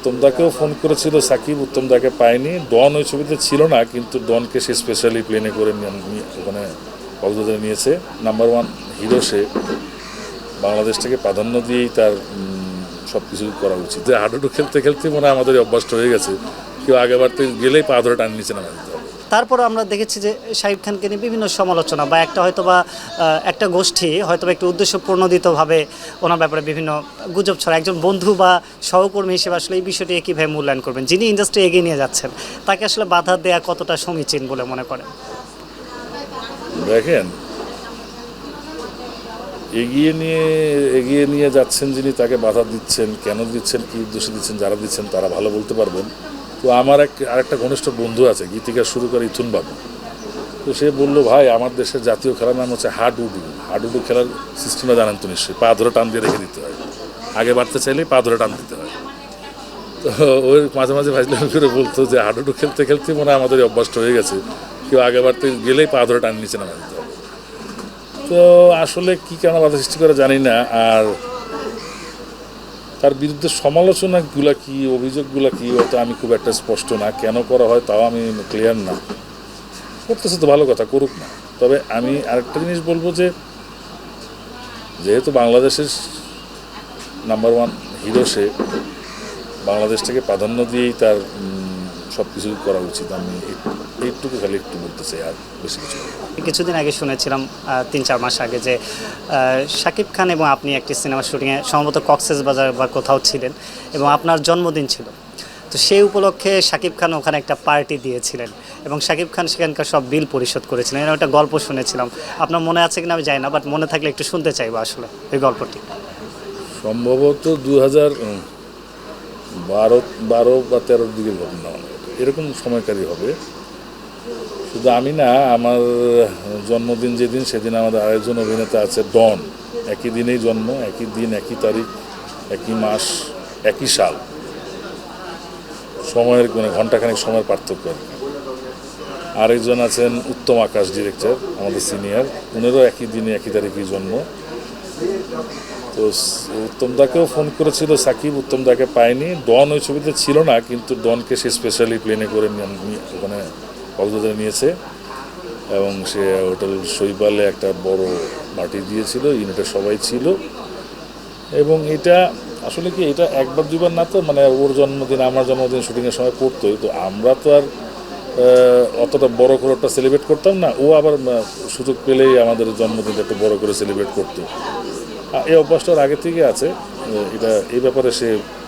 উত্তমদাকেও phone করেছিল সাকিব, উত্তমদাকে পায়নি। ডন ওই ছবিতে ছিল না, কিন্তু ডনকে সে স্পেশালি প্লেনে করে ওখানে কক্সবাজারে নিয়েছে। নাম্বার ওয়ান হিরো সে, বাংলাদেশটাকে প্রাধান্য দিয়েই তার সব কিছু করা উচিত। যে হাডুডু খেলতে খেলতে মনে হয় আমাদের অভ্যাসটা হয়ে গেছে, কেউ আগের বাড়তে গেলেই পা ধরে টান নিচে নামা দিতে হবে। তারপর আমরা দেখেছি যে শাকিব খানকে নিয়ে বিভিন্ন সমালোচনা বা একটা হয়তো বা একটা গোষ্ঠী হয়তো বা একটু উদ্দেশ্যপ্রণোদিতভাবে ওনার ব্যাপারে বিভিন্ন গুজব ছড়া। একজন বন্ধু বা সহকর্মী হিসেবে আসলে এই বিষয়টি কীভাবে মূল্যায়ন করবেন? যিনি ইন্ডাস্ট্রি এগিয়ে নিয়ে যাচ্ছেন, তাকে আসলে বাধা দেওয়া কতটা সমীচীন বলে মনে করেন? দেখেন, এগিয়ে নিয়ে যাচ্ছেন যিনি, তাকে বাধা দিচ্ছেন, কেন দিচ্ছেন, কী উদ্দেশ্যে দিচ্ছেন, যারা দিচ্ছেন তারা ভালো বলতে পারবেন। তো আমার আরেকটা ঘনিষ্ঠ বন্ধু আছে, গীতিকা শুরু করে ইথুন বাবু। তো সে বললো, ভাই আমার দেশের জাতীয় খেলার নাম হচ্ছে হাডুডু। হাডুডু খেলার সিস্টেমটা জানেন তো নিশ্চয়ই, পা ধরে টান দিয়ে রেখে দিতে হয়, আগে বাড়তে চাইলেই পা ধরে টান দিতে হয়। তো ওই মাঝে মাঝে ফাজলামি করে বলতো যে হাডুডু খেলতে খেলতে মনে হয় আমাদের অভ্যাসটা হয়ে গেছে, কেউ আগে বাড়তে গেলেই পা ধরে টান নিচে নামা দিতে হবে। তো আসলে কী কেন বাধা সৃষ্টি করে জানি না। আর তার বিরুদ্ধে সমালোচনাগুলো কী, অভিযোগগুলো কী, ওটা আমি খুব একটা স্পষ্ট না। কেন করা হয় তাও আমি ক্লিয়ার না। করতেছে তো ভালো কথা, করুক না। তবে আমি আরেকটা জিনিস বলবো যে, যেহেতু বাংলাদেশের নাম্বার ওয়ান হিরো সে, বাংলাদেশটাকে প্রাধান্য দিয়েই তার সব কিছু করা উচিত। আমি এইটুকু খালি একটু বলতে চাই, আর বেশি কিছু। কিছুদিন আগে শুনেছিলাম ৩-৪ মাস আগে যে শাকিব খান এবং আপনি একটি সিনেমা শুটিংয়ে সম্ভবত কক্সবাজার বা কোথাও ছিলেন এবং আপনার জন্মদিন ছিল। তো সেই উপলক্ষে শাকিব খান ওখানে একটা পার্টি দিয়েছিলেন এবং শাকিব খান সেখানকার সব বিল পরিশোধ করেছিলেন। এরকম একটা গল্প শুনেছিলাম, আপনার মনে আছে কিনা আমি জানি না, বাট মনে থাকলে একটু শুনতে চাইবো আসলে এই গল্পটি। সম্ভবত 2012 বা 13 দিকের ঘটনা, এরকম সময়কারই হবে। শুধু আমি না, আমার জন্মদিন যেদিন, সেদিন আমাদের আরেকজন অভিনেতা আছে ডন। একই দিনেই জন্ম, একই দিন, একই তারিখ, একই মাস, একই সাল, সময়ের মানে ঘণ্টাখানেক সময়ের পার্থক্য আর কি। আরেকজন আছেন উত্তম আকাশ, ডিরেক্টর, আমাদের সিনিয়র, উনারও একই দিনে একই তারিখেই জন্ম। তো উত্তমদাকেও ফোন করেছিল সাকিব, উত্তমদাকে পায়নি। ডন ওই ছবিতে ছিল না, কিন্তু ডনকে সে স্পেশালি প্লেনে করে ওখানে কক্সবাজারে নিয়েছে এবং সে হোটেল শৈবালে একটা বড় পার্টি দিয়েছিল, ইউনিটের সবাই ছিল। এবং এটা আসলে কি, এটা একবার দুইবার না, তো মানে ওর জন্মদিন, আমার জন্মদিন শুটিংয়ের সময় পড়তোই। তো আমরা তো আর অতটা বড় করে ওটা সেলিব্রেট করতাম না। ও আবার সুযোগ পেলেই আমাদের জন্মদিনটা একটু বড় করে সেলিব্রেট করতো। এই অভ্যাসটার আগে থেকে আছে, এটা এই ব্যাপারে সে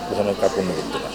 কখনো কার্পণ্য করতো না।